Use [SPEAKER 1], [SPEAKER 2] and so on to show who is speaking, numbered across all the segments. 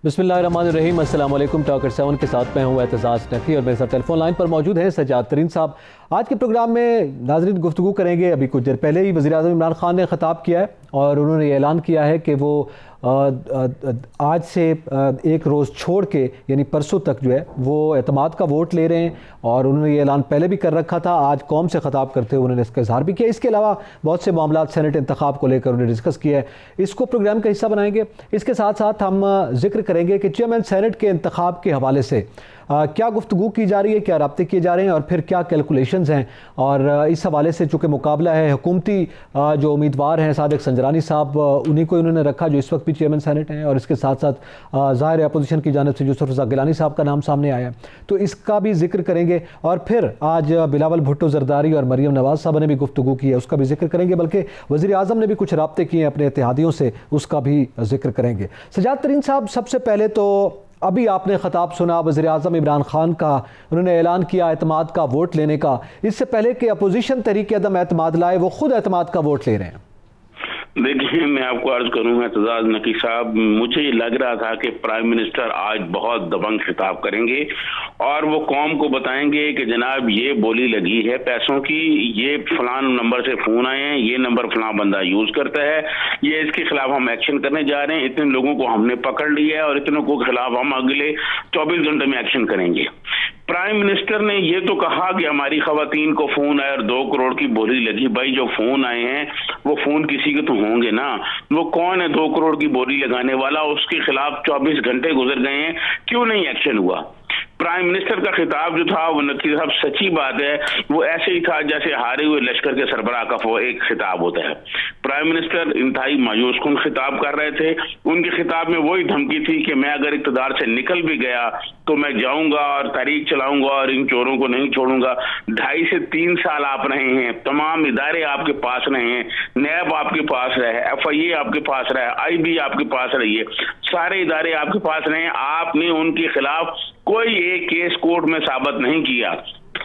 [SPEAKER 1] बिस्मिल्लाहिर्रहमानिर्रहीम। अस्सलाम वालेकुम। टॉकर 7 के साथ मैं हूँ एतजाज़ नकवी और मेरे साथ टेलीफोन लाइन पर मौजूद हैं सज्जाद तरीन साहब। आज के प्रोग्राम में नाज़रीन गुफ्तगू करेंगे। अभी कुछ देर पहले ही वज़ीर आज़म इमरान खान ने ख़िताब किया है और उन्होंने ऐलान किया है कि वो आज से एक रोज़ छोड़ के यानी परसों तक जो है वो एतमाद का वोट ले रहे हैं और उन्होंने ये ऐलान पहले भी कर रखा था। आज कौम से ख़िताब करते हुए उन्होंने इसका इजहार भी किया। इसके अलावा बहुत से मामला सेनेट इंतखाब को लेकर उन्होंने डिस्कस किया है। इसको प्रोग्राम का हिस्सा बनाएंगे। इसके साथ साथ हम जिक्र करेंगे कि चेयरमैन सेनेट के इंतखाब के हवाले से क्या गुफ्तगू की जा रही है, क्या राब्ते किए जा रहे हैं और फिर क्या कैलकुलेशंस हैं। और इस हवाले से चूँकि मुकाबला है, हुकूमती जो उम्मीदवार हैं सादिक संजरानी साहब, उन्हीं को इन्होंने रखा जो इस वक्त भी चेयरमैन सेनेट हैं, और इसके साथ साथ ज़ाहिर अपोजिशन की जानिब से यूसुफ रज़ा गिलानी साहब का नाम सामने आया है, तो इसका भी जिक्र करेंगे। और फिर आज बिलावल भुट्टो जरदारी और मरियम नवाज़ साहब ने भी गुफ्तगू की है, उसका भी जिक्र करेंगे। बल्कि वज़ीर आज़म ने भी कुछ राब्ते किए हैं अपने इत्तेहादियों से, उसका भी जिक्र करेंगे। सज्जाद तरीन साहब, सबसे पहले तो अभी आपने ख़िताब सुना वज़ीर आज़म इमरान खान का, उन्होंने ऐलान किया एतमाद का वोट लेने का। इससे पहले कि अपोजिशन तहरीक अदम एतमाद लाए, वो खुद एतमाद का वोट ले रहे हैं।
[SPEAKER 2] देखिए, मैं आपको अर्ज करूंगा एतजाज़ नकी साहब, मुझे लग रहा था कि प्राइम मिनिस्टर आज बहुत दबंग खिताब करेंगे और वो कौम को बताएंगे कि जनाब ये बोली लगी है पैसों की, ये फलान नंबर से फोन आए हैं, ये नंबर फलां बंदा यूज करता है, ये इसके खिलाफ हम एक्शन करने जा रहे हैं, इतने लोगों को हमने पकड़ लिया है और इतनों के खिलाफ हम अगले 24 घंटे में एक्शन करेंगे। प्राइम मिनिस्टर ने ये तो कहा कि हमारी खवातीन को फोन आया और 2 करोड़ की बोली लगी। भाई, जो फोन आए हैं वो फोन किसी के तो होंगे ना। वो कौन है 2 करोड़ की बोली लगाने वाला? उसके खिलाफ 24 घंटे गुजर गए हैं, क्यों नहीं एक्शन हुआ? प्राइम मिनिस्टर का खिताब जो था वो नकी साहब सच्ची बात है, वो ऐसे ही था जैसे हारे हुए लश्कर के सरबराह का वो एक खिताब होता है। प्राइम मिनिस्टर इंतहाई मायूस कुन खिताब कर रहे थे। उनके खिताब में वही धमकी थी कि मैं अगर इक़्तिदार से निकल भी गया तो मैं जाऊंगा और तहरीक चलाऊंगा और इन चोरों को नहीं छोड़ूंगा। 2.5 से 3 साल आप रहे हैं, तमाम इदारे आपके पास रहे हैं, नैब आपके पास रहे, FIA आपके पास रहे, IB आपके पास रही है, सारे इदारे आपके पास रहे। आपने उनके खिलाफ कोई एक केस कोर्ट में साबित नहीं किया।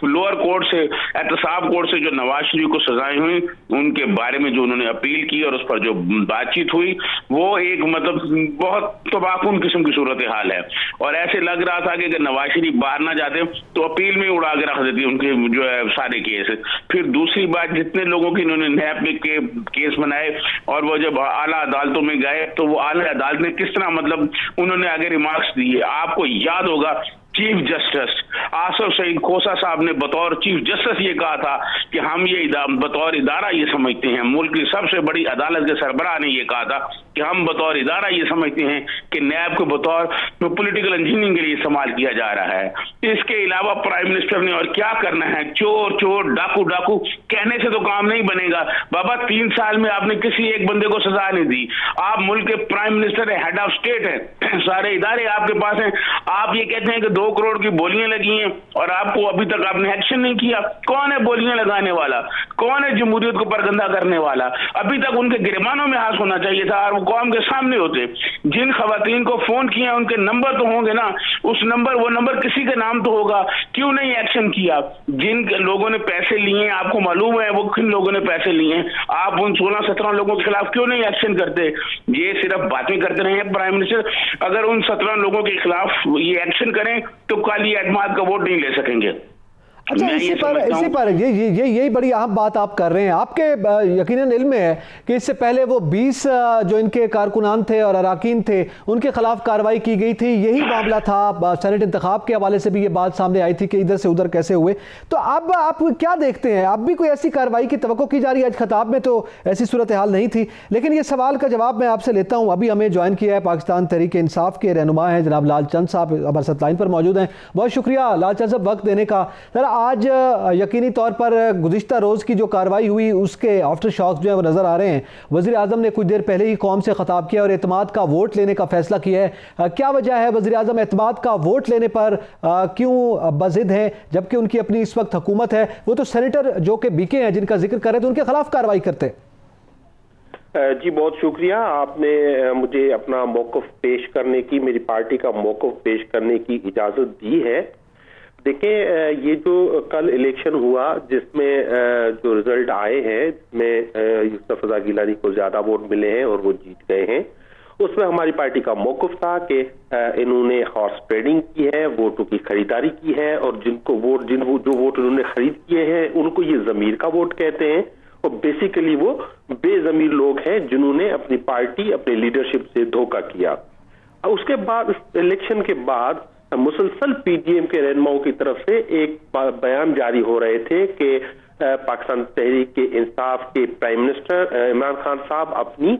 [SPEAKER 2] लोअर कोर्ट से, एहतसाब कोर्ट से जो नवाज शरीफ को सजाएं हुई, उनके बारे में जो उन्होंने अपील की और उस पर जो बातचीत हुई, वो एक मतलब बहुत तबाहकुन किस्म की सूरत हाल है। और ऐसे लग रहा था कि अगर नवाज शरीफ बाहर ना जाते तो अपील में उड़ा के रख देती उनके जो है सारे केस। फिर दूसरी बात, जितने लोगों की इन्होंने नैब के केस बनाए और वो जब आला अदालतों में गए तो वो आला अदालत ने किस तरह मतलब उन्होंने आगे रिमार्क्स दिए। आपको याद होगा चीफ जस्टिस आसिफ सईद खोसा साहब ने बतौर चीफ जस्टिस ये कहा था कि हम ये बतौर इदारा ये समझते हैं, मुल्क की सबसे बड़ी अदालत के सरबराह ने ये कहा था कि हम बतौर इदारा ये समझते हैं कि नैब को बतौर पॉलिटिकल इंजीनियरिंग के लिए इस्तेमाल किया जा रहा है। इसके अलावा प्राइम मिनिस्टर ने और क्या करना है? चोर चोर, डाकू डाकू कहने से तो काम नहीं बनेगा। बाबा, 3 साल में आपने किसी एक बंदे को सजा नहीं दी। आप मुल्क के प्राइम मिनिस्टर है, हेड ऑफ स्टेट है, सारे इदारे आपके पास हैं। आप ये कहते हैं कि 2 करोड़ की बोलियां लगी हैं और आपको अभी तक आपने एक्शन नहीं किया। कौन है बोलियां लगाने वाला? कौन है जमहूरियत को परगंदा करने वाला? अभी तक उनके गिरबानों में हाथ होना चाहिए था और वो कौम के सामने होते। जिन खवातीन को फोन किया उनके नंबर तो होंगे ना, वो नंबर किसी के नाम तो होगा, क्यों नहीं एक्शन किया? जिन लोगों ने पैसे लिए आपको मालूम है वो किन लोगों ने पैसे लिए हैं, आप उन 16-17 लोगों के खिलाफ क्यों नहीं एक्शन करते? ये सिर्फ बातें करते रहे प्राइम मिनिस्टर। अगर उन 17 लोगों के खिलाफ ये एक्शन करें तो कल ये एतमाद का वोट नहीं ले सकेंगे।
[SPEAKER 1] अच्छा, इसी पर यही बड़ी अहम बात आप कर रहे हैं। आपके यकीनन इल्म में है कि इससे पहले वो 20 जो इनके कारकुनान थे और अराकीन थे उनके खिलाफ कार्रवाई की गई थी। यही मामला था, सेनेट इंतखाब के हवाले से भी ये बात सामने आई थी कि इधर से उधर कैसे हुए। तो अब आप क्या देखते हैं? अब भी कोई ऐसी कार्रवाई की तवक्को की जा रही है? आज खिताब में तो ऐसी सूरत हाल नहीं थी, लेकिन ये सवाल का जवाब मैं आपसे लेता हूँ। अभी हमें ज्वाइन किया है पाकिस्तान तहरीक इंसाफ के रहनुमा हैं जनाब लाल चंद साहब, हमारे साथ लाइन पर मौजूद हैं। बहुत शुक्रिया लाल चंद साहब वक्त देने का। आज यकीनी तौर पर गुज़िश्ता रोज़ की जो कार्रवाई हुई उसके आफ्टर शॉक्स जो है वो नज़र आ रहे हैं। वज़ीर आज़म ने कुछ देर पहले ही कौम से ख़िताब किया और एतमाद का वोट लेने का फ़ैसला किया है। क्या वजह है वज़ीर आज़म एतमाद का वोट लेने पर क्यों बज़िद हैं, जबकि उनकी अपनी इस वक्त हुकूमत है? वो तो सेनेटर जो कि बीके हैं जिनका जिक्र कर रहे थे उनके खिलाफ कार्रवाई करते।
[SPEAKER 3] जी, बहुत शुक्रिया, आपने मुझे अपना मौक़िफ़ पेश करने की, मेरी पार्टी का मौक़िफ़ पेश करने की इजाज़त दी है। देखिए, ये जो कल इलेक्शन हुआ जिसमें जो रिजल्ट आए हैं जिसमें यूसुफ रज़ा गिलानी को ज्यादा वोट मिले हैं और वो जीत गए हैं, उसमें हमारी पार्टी का मौक़िफ़ था कि इन्होंने हॉर्स ट्रेडिंग की है, वोटों की खरीदारी की है, और जो वोट इन्होंने खरीद किए हैं उनको ये ज़मीर का वोट कहते हैं, और बेसिकली वो बेज़मीर लोग हैं जिन्होंने अपनी पार्टी, अपने लीडरशिप से धोखा किया। उसके बाद इलेक्शन के बाद मुसलसल पीडीएम के रहनुमाओं की तरफ से एक बयान जारी हो रहे थे कि पाकिस्तान तहरीक के इंसाफ के प्राइम मिनिस्टर इमरान खान साहब अपनी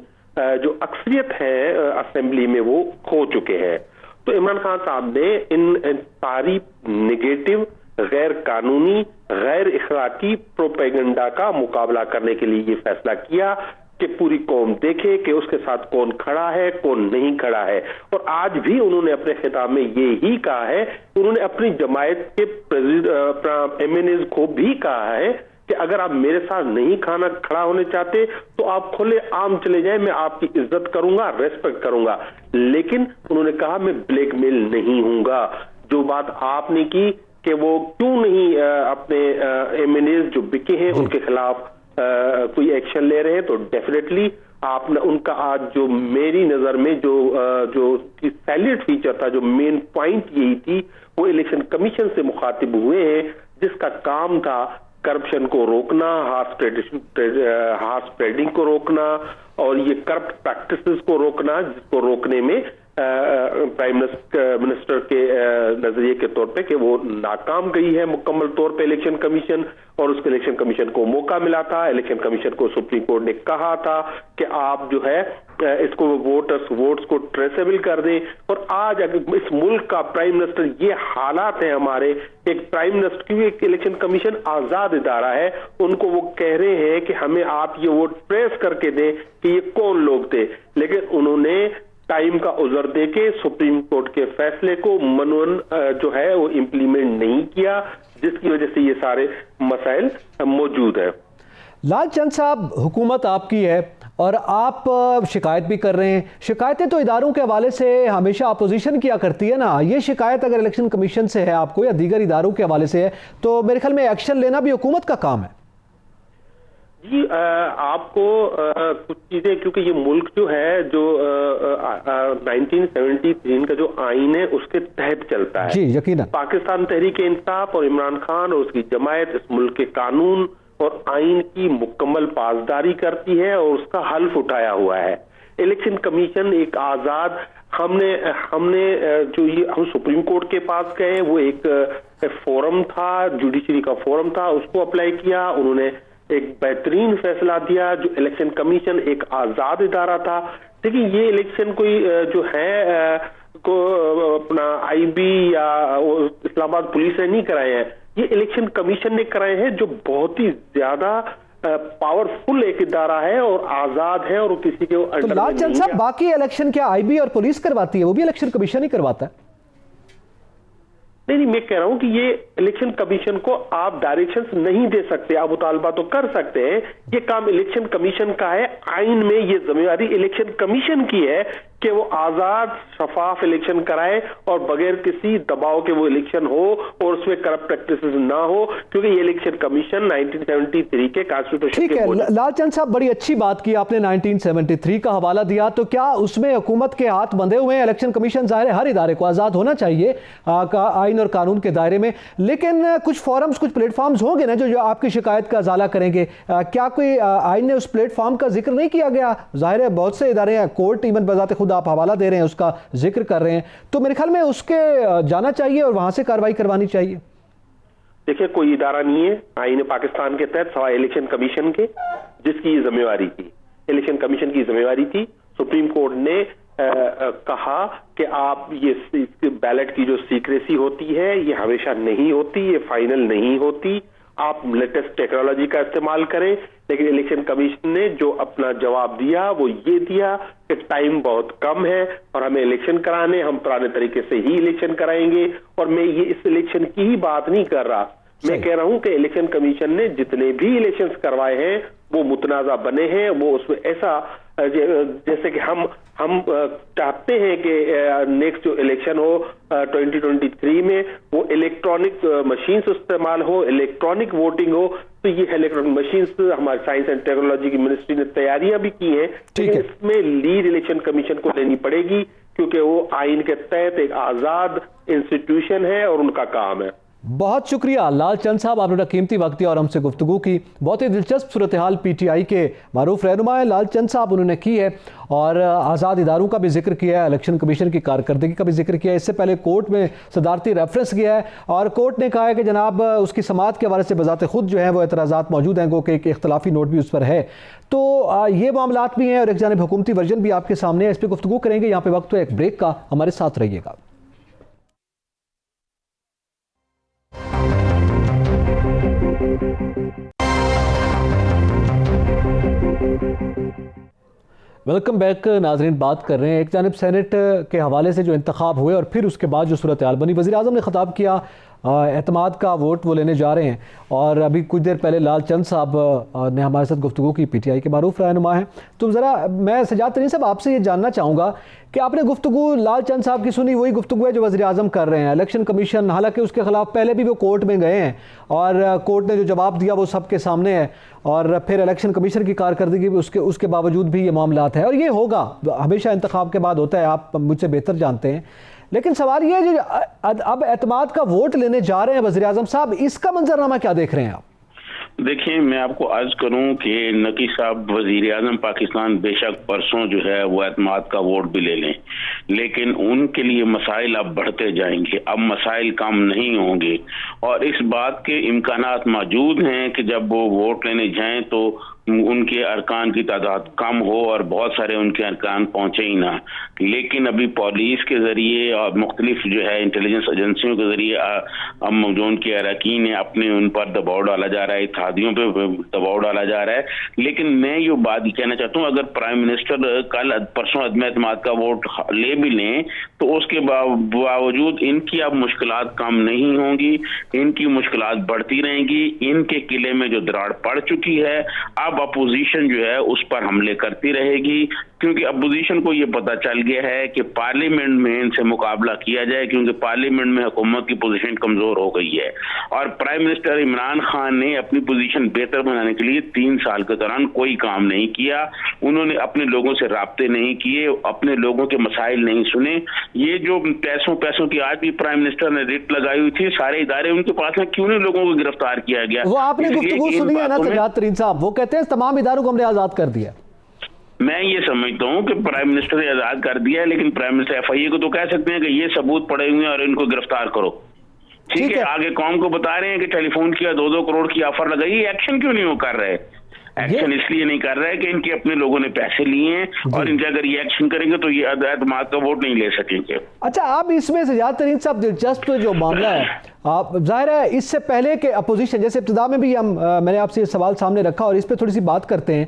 [SPEAKER 3] जो अक्सरियत है असेंबली में वो खो चुके हैं। तो इमरान खान साहब ने इन सारी नेगेटिव, गैर कानूनी, गैर इखलाकी प्रोपेगेंडा का मुकाबला करने के लिए ये फैसला किया कि पूरी कौम देखे कि उसके साथ कौन खड़ा है, कौन नहीं खड़ा है। और आज भी उन्होंने अपने खिताब में ये ही कहा है, उन्होंने अपनी जमायत के एमएनएज को भी कहा है कि अगर आप मेरे साथ नहीं खड़ा होने चाहते तो आप खुले आम चले जाएं, मैं आपकी इज्जत करूंगा, रेस्पेक्ट करूंगा, लेकिन उन्होंने कहा मैं ब्लैकमेल नहीं हूंगा। जो बात आपने की कि वो क्यों नहीं अपने एमएनएज जो बिके हैं उनके खिलाफ कोई एक्शन ले रहे हैं, तो डेफिनेटली आपने उनका आज जो मेरी नजर में जो सैलिड फीचर था, जो मेन पॉइंट यही थी, वो इलेक्शन कमीशन से मुखातिब हुए हैं जिसका काम था करप्शन को रोकना, हॉर्स ट्रेडिंग को रोकना और ये करप्ट प्रैक्टिसेस को रोकना, जिसको रोकने में प्राइम मिनिस्टर के नजरिए के तौर पे कि वो नाकाम गई है मुकम्मल तौर पे इलेक्शन कमीशन, और उसके इलेक्शन कमीशन को मौका मिला था। इलेक्शन कमीशन को सुप्रीम कोर्ट ने कहा था कि आप जो है इसको वोट्स को ट्रेसेबल कर दें। और आज अगर इस मुल्क का प्राइम मिनिस्टर, ये हालात है हमारे, एक प्राइम मिनिस्टर की एक इलेक्शन कमीशन आजाद इदारा है, उनको वो कह रहे हैं कि हमें आप ये वोट ट्रेस करके दें कि ये कौन लोग थे, लेकिन उन्होंने टाइम का उज़र देके सुप्रीम कोर्ट के फैसले को मनून जो है वो इम्प्लीमेंट नहीं किया, जिसकी वजह से ये सारे मसाइल मौजूद है।
[SPEAKER 1] लालचंद साहब, हुकूमत आपकी है और आप शिकायत भी कर रहे हैं। शिकायतें तो इदारों के हवाले से हमेशा अपोजिशन किया करती है ना, ये शिकायत अगर इलेक्शन कमीशन से है आपको या दीगर इदारों के हवाले से है तो मेरे ख्याल में एक्शन लेना भी हुकूमत का काम है।
[SPEAKER 3] जी, आपको कुछ चीजें, क्योंकि ये मुल्क जो है जो 1973 का जो आइन है उसके तहत चलता है।
[SPEAKER 1] जी, यकीनन
[SPEAKER 3] पाकिस्तान तहरीक इंसाफ और इमरान खान और उसकी जमायत इस मुल्क के कानून और आइन की मुकम्मल पासदारी करती है और उसका हल्फ उठाया हुआ है। इलेक्शन कमीशन एक आजाद, हमने जो ये हम सुप्रीम कोर्ट के पास गए, वो एक फोरम था, जुडिशरी का फोरम था, उसको अप्लाई किया, उन्होंने एक बेहतरीन फैसला दिया। जो इलेक्शन कमीशन एक आजाद इदारा था। देखिए, ये इलेक्शन कोई जो है को अपना आईबी या इस्लामाबाद पुलिस ने नहीं कराए हैं, ये इलेक्शन कमीशन ने कराए हैं, जो बहुत ही ज्यादा पावरफुल एक इदारा है और आजाद है और किसी के अंडर में नहीं है।
[SPEAKER 1] लालचंद साहब, बाकी इलेक्शन क्या आईबी और पुलिस करवाती है? वो भी इलेक्शन कमीशन ही करवाता है।
[SPEAKER 3] नहीं, मैं कह रहा हूं कि ये इलेक्शन कमीशन को आप डायरेक्शंस नहीं दे सकते, आप मुतालबा तो कर सकते हैं, ये काम इलेक्शन कमीशन का है। आइन में ये जिम्मेदारी इलेक्शन कमीशन की है कि वो आजाद शफाफ इलेक्शन कराए और बगैर किसी दबाव के वो इलेक्शन हो और उसमें करप्ट प्रैक्टिसेस ना हो, क्योंकि ये इलेक्शन कमीशन 1973 के कॉन्स्टिट्यूशन।
[SPEAKER 1] ठीक है लालचंद साहब, बड़ी अच्छी बात की आपने, 1973 का हवाला दिया, तो क्या उसमें हुकूमत के हाथ बंधे हुए हैं? इलेक्शन कमीशन जाहिर है हर इदारे को आजाद होना चाहिए आइन और कानून के दायरे में, लेकिन कुछ फोरम्स, कुछ प्लेटफॉर्म्स होंगे ना जो आपकी शिकायत का अजाला करेंगे। क्या कोई आइन ने उस प्लेटफॉर्म का जिक्र नहीं किया गया? जाहिर है बहुत से इदारे हैं, कोर्ट इवन बजाते खुद आप हवाला दे रहे हैं, उसका जिक्र कर रहे हैं, तो मेरे ख्याल में उसके जाना चाहिए और वहां से कार्रवाई करवानी चाहिए।
[SPEAKER 3] देखिए, कोई इदारा नहीं है आईन पाकिस्तान के तहत सवाए इलेक्शन कमीशन के, जिसकी जिम्मेवारी थी, इलेक्शन कमीशन की जिम्मेवारी थी। सुप्रीम कोर्ट ने कहा कि आप ये बैलेट की जो सीक्रेसी होती है ये हमेशा नहीं होती, ये फाइनल नहीं होती, आप लेटेस्ट टेक्नोलॉजी का इस्तेमाल करें। लेकिन इलेक्शन कमीशन ने जो अपना जवाब दिया वो ये दिया कि टाइम बहुत कम है और हमें इलेक्शन कराने, हम पुराने तरीके से ही इलेक्शन कराएंगे। और मैं ये इस इलेक्शन की ही बात नहीं कर रहा, मैं कह रहा हूं कि इलेक्शन कमीशन ने जितने भी इलेक्शंस करवाए हैं वो मुतनाज़ा बने हैं। वो उसमें ऐसा जैसे कि हम चाहते हैं कि नेक्स्ट जो इलेक्शन हो 2023 में वो इलेक्ट्रॉनिक मशीन्स इस्तेमाल हो, इलेक्ट्रॉनिक वोटिंग हो। तो ये इलेक्ट्रॉनिक मशीन्स हमारे साइंस एंड टेक्नोलॉजी की मिनिस्ट्री ने तैयारियां भी की हैं, लेकिन इसमें लीड इलेक्शन कमीशन को लेनी पड़ेगी क्योंकि वो आइन के तहत एक आजाद इंस्टीट्यूशन है और उनका काम है।
[SPEAKER 1] बहुत शुक्रिया लाल चंद साहब, आपने अपना कीमती वक्त दिया और हमसे गुफ्तगू की। बहुत ही दिलचस्प सूरत हाल पीटीआई के मारूफ रहनुमा है लाल चंद साहब, उन्होंने की है और आज़ाद इदारों का भी जिक्र किया है, इलेक्शन कमीशन की कारकर्दगी का भी जिक्र किया है। इससे पहले कोर्ट में सदारती रेफरेंस किया है और कोर्ट ने कहा है कि जनाब उसकी समाअत के हवाले से बजाते खुद जो है वो एतराज़ात मौजूद हैं, कि एक इख्तलाफी नोट भी उस पर है। तो ये मामलात भी हैं और एक जानिब हुकूमती वर्जन भी आपके सामने है, इस पर गुफ्तगू करेंगे। यहाँ पे वक्त है एक ब्रेक का, हमारे साथ रहिएगा। वेलकम बैक नाजरीन, बात कर रहे हैं एक जानिब सेनेट के हवाले से जो इंतखाब हुए और फिर उसके बाद जो सूरत हाल बनी। वज़ीर आज़म ने ख़िताब किया, एतमाद का वोट वो लेने जा रहे हैं और अभी कुछ देर पहले लाल चंद साहब ने हमारे साथ गुफ्तगू की, पीटीआई के मारूफ रहनुमा हैं। तो ज़रा मैं सजाद तरीन साहब आपसे ये जानना चाहूँगा कि आपने गुफ्तगू लाल चंद साहब की सुनी, वही गुफ्तगू है जो वज़ीर आज़म कर रहे हैं। इलेक्शन कमीशन हालांकि उसके ख़िलाफ़ पहले भी वो कोर्ट में गए हैं और कोर्ट ने जो जवाब दिया वो सबके सामने है और फिर इलेक्शन कमीशन की कारकर्दगी उसके बावजूद भी ये मामलात है और ये होगा, हमेशा इंतखाब के बाद होता है, आप मुझसे बेहतर जानते हैं। लेकिन सवाल ये है जो अब एतमाद का वोट लेने जा रहे हैं वज़ीर आज़म साहब, इसका मंजरनामा क्या देख रहे हैं आप?
[SPEAKER 2] देखिए, मैं आपको अर्ज करूं कि नकी साहब वजीर आजम पाकिस्तान बेशक परसों जो है वो एतमाद का वोट भी ले लें, लेकिन उनके लिए मसाइल अब बढ़ते जाएंगे, अब मसाइल कम नहीं होंगे और इस बात के इम्कानात मौजूद हैं कि जब वो वोट लेने जाएं तो उनके अरकान की तादाद कम हो और बहुत सारे उनके अरकान पहुंचे ही ना। लेकिन अभी पुलिस के जरिए और मुख्तलिफ जो है इंटेलिजेंस एजेंसियों के जरिए अब जो उनके अरकान है अपने उन पर दबाव डाला जा रहा है, इत्तेहादियों पे दबाव डाला जा रहा है। लेकिन मैं ये बात कहना चाहता हूँ, अगर प्राइम मिनिस्टर कल परसों अदम एतमाद का वोट ले भी लें तो उसके बावजूद इनकी अब मुश्किलात कम नहीं होंगी, इनकी मुश्किलात बढ़ती रहेंगी। इनके किले में जो दरार पड़ चुकी है अब अपोजिशन जो है उस पर हमले करती रहेगी, क्योंकि अपोजिशन को ये पता चल गया है कि पार्लियामेंट में इनसे मुकाबला किया जाए, क्योंकि पार्लियामेंट में हुकूमत की पोजीशन कमजोर हो गई है और प्राइम मिनिस्टर इमरान खान ने अपनी पोजीशन बेहतर बनाने के लिए 3 साल के दौरान कोई काम नहीं किया। उन्होंने अपने लोगों से राब्ते नहीं किए, अपने लोगों के मसाइल नहीं सुने। ये जो पैसों की आज भी प्राइम मिनिस्टर ने रिट लगाई हुई थी, सारे इदारे उनके पास हैं, क्यों नहीं लोगों को गिरफ्तार किया गया?
[SPEAKER 1] वो आपने गुफ्तगू सुनी है ना सजाद तरीन साहब, वो कहते हैं तमाम इदारों को हमने आजाद कर दिया।
[SPEAKER 2] मैं ये समझता हूँ कि प्राइम मिनिस्टर ने आजाद कर दिया है, लेकिन प्राइम मिनिस्टर एफआईए को तो कह सकते हैं कि ये सबूत पड़े हुए हैं और इनको गिरफ्तार करो। ठीक है, आगे कौम को बता रहे हैं कि टेलीफोन किया, 2-2 करोड़ की ऑफर लगाई, एक्शन क्यों नहीं वो कर रहे? एक्शन इसलिए नहीं कर रहे कि इनके अपने लोगों ने पैसे लिए हैं और इनके अगर ये एक्शन करेंगे तो ये एतमाद का वोट नहीं ले सकेंगे।
[SPEAKER 1] अच्छा, अब इसमें सजाद तरीन साहब दिलचस्प जो मामला है, आप जाहिर है इससे पहले के अपोजिशन, जैसे इब्तिदा में भी मैंने आपसे ये सवाल सामने रखा और इस पर थोड़ी सी बात करते हैं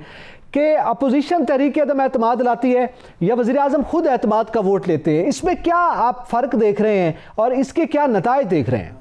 [SPEAKER 1] कि अपोजिशन तहरीक अदम एतमाद लाती है या वज़ीर आज़म खुद एतमाद का वोट लेते हैं, इसमें क्या आप फ़र्क देख रहे हैं और इसके क्या नताइज देख रहे हैं?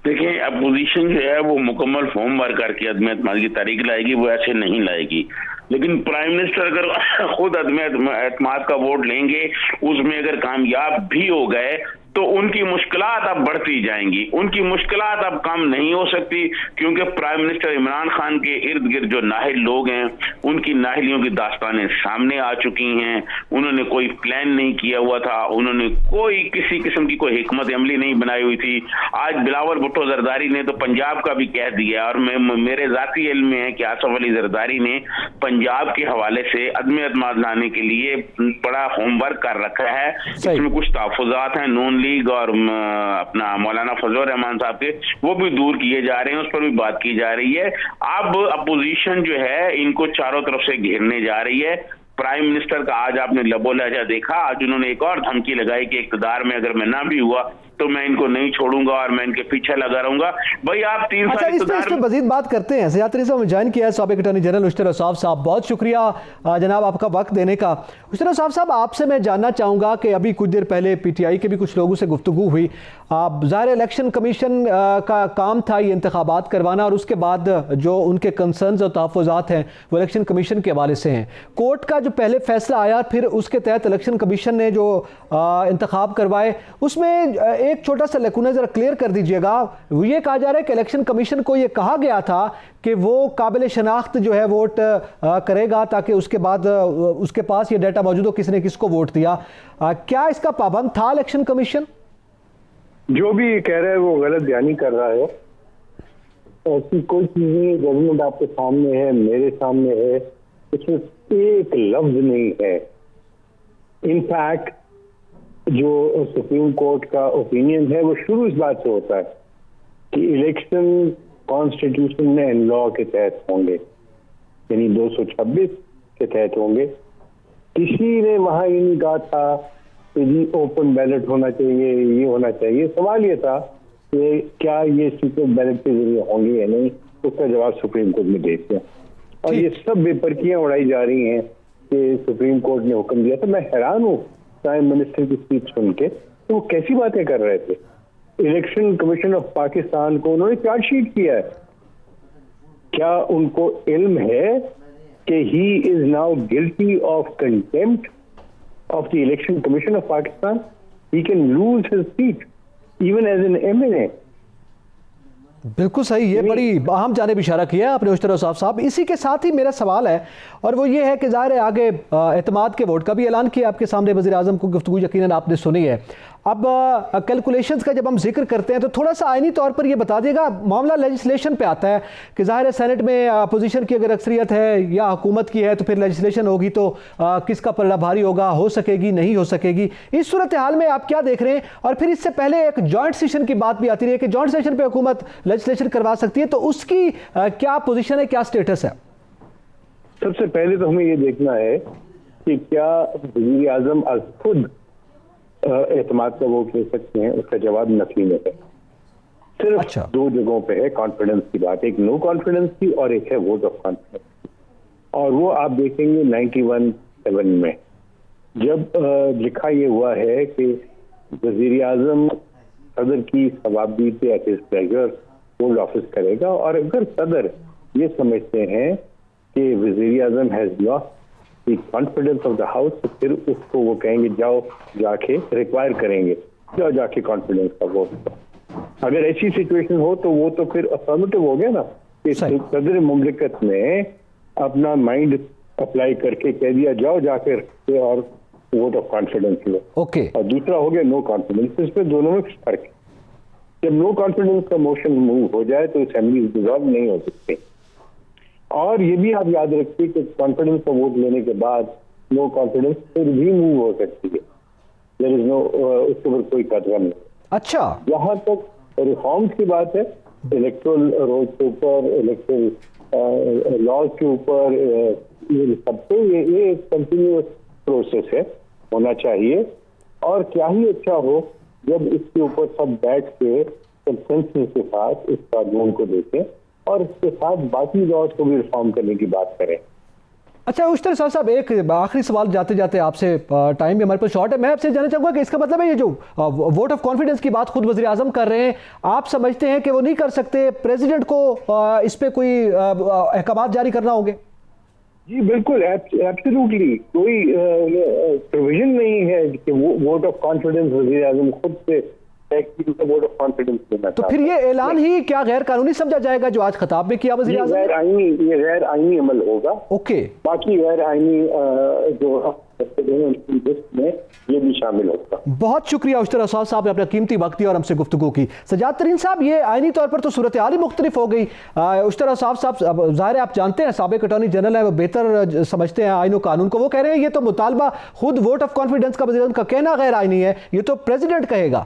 [SPEAKER 2] देखिए, अपोजिशन जो है वो मुकम्मल फॉर्म वर्क करके अदम एतमाद की तारीख लाएगी, वो ऐसे नहीं लाएगी। लेकिन प्राइम मिनिस्टर अगर खुद अदम एतमाद का वोट लेंगे, उसमें अगर कामयाब भी हो गए तो उनकी मुश्किलात अब बढ़ती जाएंगी, उनकी मुश्किलात अब कम नहीं हो सकती, क्योंकि प्राइम मिनिस्टर इमरान खान के इर्द गिर्द जो नाहिल लोग हैं उनकी नाहिलियों की दास्तानें सामने आ चुकी हैं। उन्होंने कोई प्लान नहीं किया हुआ था, उन्होंने कोई किसी किस्म की कोई हिकमत अमली नहीं बनाई हुई थी। आज बिलावल भुट्टो जरदारी ने तो पंजाब का भी कह दिया और मेरे जाती इल्म में है कि आसफ अली जरदारी ने पंजाब के हवाले से अदम एतमाद लाने के लिए बड़ा होमवर्क कर रखा है। इसमें कुछ तहफ़्फ़ुज़ात हैं नून लीग और अपना मौलाना फजल रहमान साहब के, वो भी दूर किए जा रहे हैं, उस पर भी बात की जा रही है। अब अपोजिशन जो है इनको चारों तरफ से घेरने जा रही है। प्राइम मिनिस्टर का आज आपने लबो लहजा देखा, आज उन्होंने एक और धमकी लगाई कि इक़्तिदार में अगर मैं ना भी हुआ तो मैं इनको नहीं छोड़ूंगा और मैं इनके पीछे लगा रहूंगा। भाई आप 3
[SPEAKER 1] अच्छा,
[SPEAKER 2] साल
[SPEAKER 1] इस पे मजीद बात करते हैं। सजाद तरीन साहब ने ज्वाइन किया है, साबिक अटॉर्नी जनरल उश्तर औसाफ साहब, बहुत शुक्रिया जनाब आपका वक्त देने का। उश्तर औसाफ साहब, आपसे मैं जानना चाहूँगा कि अभी कुछ देर पहले PTI के भी कुछ लोगों से गुफ्तगू हुई। ज़ाहिर इलेक्शन कमीशन का काम था ये इंतखाबात करवाना, और उसके बाद जो उनके कंसर्न्स और तहफ़्फ़ुज़ात हैं वो इलेक्शन कमीशन के हवाले से हैं। कोर्ट का जो पहले फैसला आया, फिर उसके तहत इलेक्शन कमीशन ने जो इंतखाब करवाए, उसमें एक छोटा सा लकूना ज़रा क्लियर कर दीजिएगा। ये कहा जा रहा है कि इलेक्शन कमीशन को ये कहा गया था कि वो काबिल शनाख्त जो है वोट करेगा, ताकि उसके बाद उसके पास ये डाटा मौजूद हो किसने किसको वोट दिया। क्या इसका पाबंद था इलेक्शन कमीशन?
[SPEAKER 4] जो भी कह रहा है वो गलत बयानी कर रहा है। ऐसी कोई चीजें गवर्नमेंट आपके सामने है, मेरे सामने है, इसमें एक लफ्ज नहीं है। इनफैक्ट जो सुप्रीम कोर्ट का ओपिनियन है वो शुरू इस बात से होता है कि इलेक्शन कॉन्स्टिट्यूशन एंड लॉ के तहत होंगे, यानी 226 के तहत होंगे। किसी ने वहां ये नहीं कहा था कि जी ओपन बैलेट होना चाहिए, ये होना चाहिए। सवाल ये था कि क्या ये सीक्रेट बैलेट के जरिए होंगे या नहीं, उसका जवाब सुप्रीम कोर्ट ने दे दिया। और ये सब बेपरकियां उड़ाई जा रही हैं कि सुप्रीम कोर्ट ने हुक्म दिया। तो मैं हैरान हूँ प्राइम मिनिस्टर की स्पीच सुन के, तो वो कैसी बातें कर रहे थे। इलेक्शन कमीशन ऑफ पाकिस्तान को उन्होंने चार्जशीट किया है। क्या उनको इल्म है कि he is now guilty of contempt of the Election Commission of Pakistan? He can lose his seat even as an MLA.
[SPEAKER 1] बिल्कुल सही, ये बड़ी अहम जानिब इशारा किया आपने उश्तर औसाफ साहब। इसी के साथ ही मेरा सवाल है, और वो ये है कि ज़ाहिर है आगे एतमाद के वोट का भी ऐलान किया आपके सामने, वज़ीर आज़म को गुफ्तगू यकीनन आपने सुनी है। अब कैलकुलेशंस का जब हम जिक्र करते हैं तो थोड़ा सा आइनी तौर पर ये बता देगा, मामला लेजिस्लेशन पे आता है कि ज़ाहिर है सेनेट में अपोजिशन की अगर अक्सरियत है या हुकूमत की है तो फिर लेजिस्लेशन होगी तो किसका पलड़ा भारी होगा, हो सकेगी नहीं हो सकेगी। इस सूरत हाल में आप क्या देख रहे हैं? और फिर इससे पहले एक जॉइंट सेशन की बात भी आती रही है कि जॉइंट सेशन पर हुकूमत लेजिस्लेशन करवा सकती है, तो उसकी क्या पोजिशन है, क्या स्टेटस है?
[SPEAKER 4] सबसे पहले तो हमें ये देखना है कि क्या वज़ीर आज़म आज खुद एतमाद का वोट ले सकते हैं। उसका जवाब नफी में है। सिर्फ दो जगहों पे है कॉन्फिडेंस की बात, एक नो कॉन्फिडेंस की और एक है वोट ऑफ कॉन्फिडेंस। और वो आप देखेंगे 91-7 में जब लिखा ये हुआ है कि वज़ीर आज़म सदर की सवाबदी पे at his pleasure hold office करेगा, और अगर सदर ये समझते हैं कि वज़ीर आज़म has lost the confidence of the house, तो फिर उसको वो कहेंगे जाओ जाके रिक्वायर करेंगे, जाओ जाके कॉन्फिडेंस का वोट करो। अगर ऐसी सिचुएशन हो तो वो तो फिर अफर्मेटिव हो गया ना कि सदर मुमलिकत ने अपना माइंड अप्लाई करके कह दिया जाओ जाकर और vote of confidence low.
[SPEAKER 1] Okay.
[SPEAKER 4] और दूसरा हो गया नो कॉन्फिडेंस। इस पे दोनों में फर्क है। जब नो कॉन्फिडेंस का मोशन मूव हो जाए तो असेंबली डिसॉल्व नहीं हो सकती। और ये भी आप याद रखिए कि कॉन्फिडेंस का वोट लेने के बाद नो कॉन्फिडेंस फिर भी मूव हो सकती है। देयर इज नो उसके ऊपर कोई कतरा नहीं।
[SPEAKER 1] अच्छा,
[SPEAKER 4] जहां तक रिफॉर्म्स की बात है, इलेक्टोरल रोल के ऊपर, इलेक्टोरल लॉज के ऊपर, सब पे ये एक कंटिन्यूअस प्रोसेस है, होना चाहिए। और क्या ही अच्छा हो जब इसके ऊपर सब बैठ के कंसेंसस के साथ इस कानून को देखें और इसके साथ बाकी लॉज को भी रिफॉर्म करने की बात करें।
[SPEAKER 1] अच्छा उश्तर साहब, एक आखिरी सवाल जाते जाते आपसे, टाइम भी हमारे पास शॉर्ट है, मैं आपसे जानना चाहूँगा कि इसका मतलब है ये जो वोट ऑफ कॉन्फिडेंस की बात खुद वज़ीर आज़म कर रहे हैं, आप समझते हैं कि वो नहीं कर सकते, प्रेसिडेंट को इस पर कोई अहकाम जारी करना होंगे?
[SPEAKER 4] जी बिल्कुल, एब्सोल्युटली कोई प्रोविजन नहीं है कि वोट ऑफ कॉन्फिडेंस वज़ीर आज़म खुद से वोट ऑफ कॉन्फिडेंस देना।
[SPEAKER 1] तो फिर ये ऐलान ही क्या गैर कानूनी समझा जाएगा जो आज खिताब में किया वज़ीर आज़म?
[SPEAKER 4] ये गैर आईनी अमल होगा।
[SPEAKER 1] ओके।
[SPEAKER 4] बाकी गैर आईनी जो में ये भी शामिल होगा।
[SPEAKER 1] बहुत शुक्रिया उश्तर औसाफ साहब ने अपना कीमती वक्त दिया और हमसे गुफ्तगू की। सजाद तरीन साहब, ये आईनी तौर पर तो सूरत हाल ही मुख्तलिफ हो गई। उश्तर औसाफ साहब ज़ाहिर है आप जानते हैं साबिक अटॉर्नी जनरल है, वो बेहतर समझते हैं आईन कानून को। वो कह रहे हैं ये तो मुतालबा खुद वोट ऑफ कॉन्फिडेंस का वज़ीर का कहना गैर आईनी है, ये तो प्रेसिडेंट कहेगा।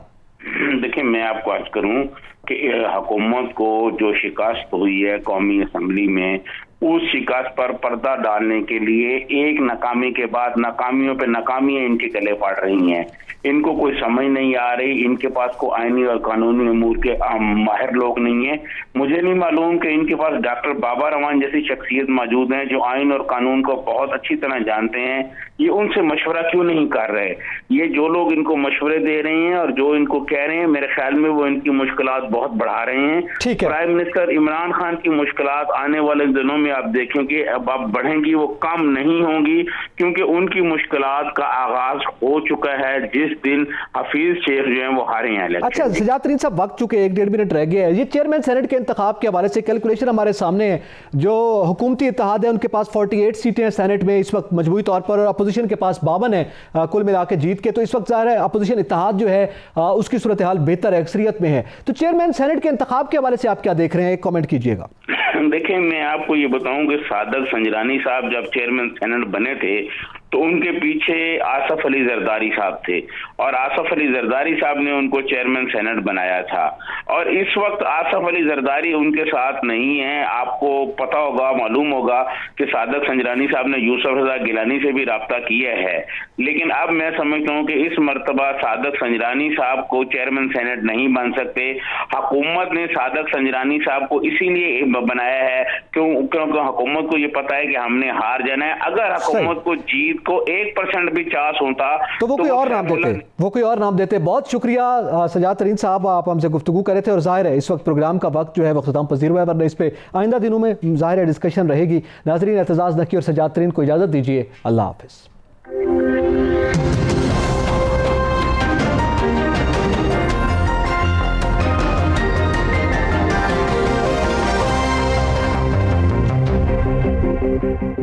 [SPEAKER 2] देखिए मैं आपको अर्ज करूं कि हुकूमत को जो शिकस्त हुई है कौमी असम्बली में, उस शिकस्त पर पर्दा डालने के लिए एक नाकामी के बाद नाकामियों पे नाकामियां इनके गले पड़ रही हैं। इनको कोई समझ नहीं आ रही, इनके पास कोई आईनी और कानूनी अमूर के माहिर लोग नहीं है। मुझे नहीं मालूम कि इनके पास डॉक्टर बाबा रमान जैसी शख्सियत मौजूद है जो आइन और कानून को बहुत अच्छी तरह जानते हैं, ये उनसे मशवरा क्यों नहीं कर रहे। ये जो लोग इनको मशवरे दे रहे हैं और जो इनको कह रहे हैं, मेरे ख्याल में वो इनकी मुश्किलात बहुत बढ़ा रहे हैं। प्राइम मिनिस्टर इमरान खान की मुश्किलात आने वाले दिनों में आप देखेंगे अब बढ़ेंगी, वो कम नहीं होंगी, क्योंकि उनकी मुश्किलात का आगाज हो चुका है जिस दिन हफीज शेख जो है वो हारे हैं।
[SPEAKER 1] अच्छा सजाद तरीन साहब, वक्त चुके 1-1.5 मिनट रह गए हैं। ये चेयरमैन सेनेट के इंतखाब के हवाले से कैलकुलेशन हमारे सामने है। जो हुकूमती इत्तेहाद है उनके पास 48 सीटें हैं सेनेट में इस वक्त मजबूरी तौर पर, और अपोजिशन के पास 52 है कुल मिला के जीत के। तो इस वक्त ज़ाहिर है अपोजिशन इत्तेहाद जो है उसकी सूरत हाल बेहतर है, अक्सरियत में है। तो चेयरमैन सेनेट के इंतखाब के हवाले से आप क्या देख रहे हैं, एक कमेंट कीजिएगा।
[SPEAKER 2] देखिए, मैं आपको ये बताऊं कि सादक संजरानी साहब जब चेयरमैन सेनेट बने थे तो उनके पीछे आसफ अली जरदारी साहब थे, और आसफ अली जरदारी साहब ने उनको चेयरमैन सेनेट बनाया था। और इस वक्त आसफ अली जरदारी उनके साथ नहीं है। आपको पता होगा, मालूम होगा कि सादक संजरानी साहब ने यूसुफ रजा गिलानी से भी राब्ता किया है, लेकिन अब मैं समझता हूँ कि इस मर्तबा सादक संजरानी साहब को चेयरमैन सेनेट नहीं बन सकते। हुकूमत ने सादक संजरानी साहब को इसीलिए बनाया है क्योंकि हुकूमत को ये पता है कि हमने हार जाना है। अगर हुकूमत को जीत को 1% भी चांस होता
[SPEAKER 1] तो वो कोई और नाम देते। बहुत शुक्रिया सजाद तरीन साहब, आप हमसे गुफ्तगू कर रहे थे। और जाहिर है इस वक्त प्रोग्राम का वक्त जो है वो ख़त्म पजीर हुआ है, वरना इस पे आइंदा दिनों में जाहिर है डिस्कशन रहेगी। नाज़रीन, एतजाज़ नकी और सजाद तरीन को इजाज़त दीजिए। अल्लाह हाफ़िज़।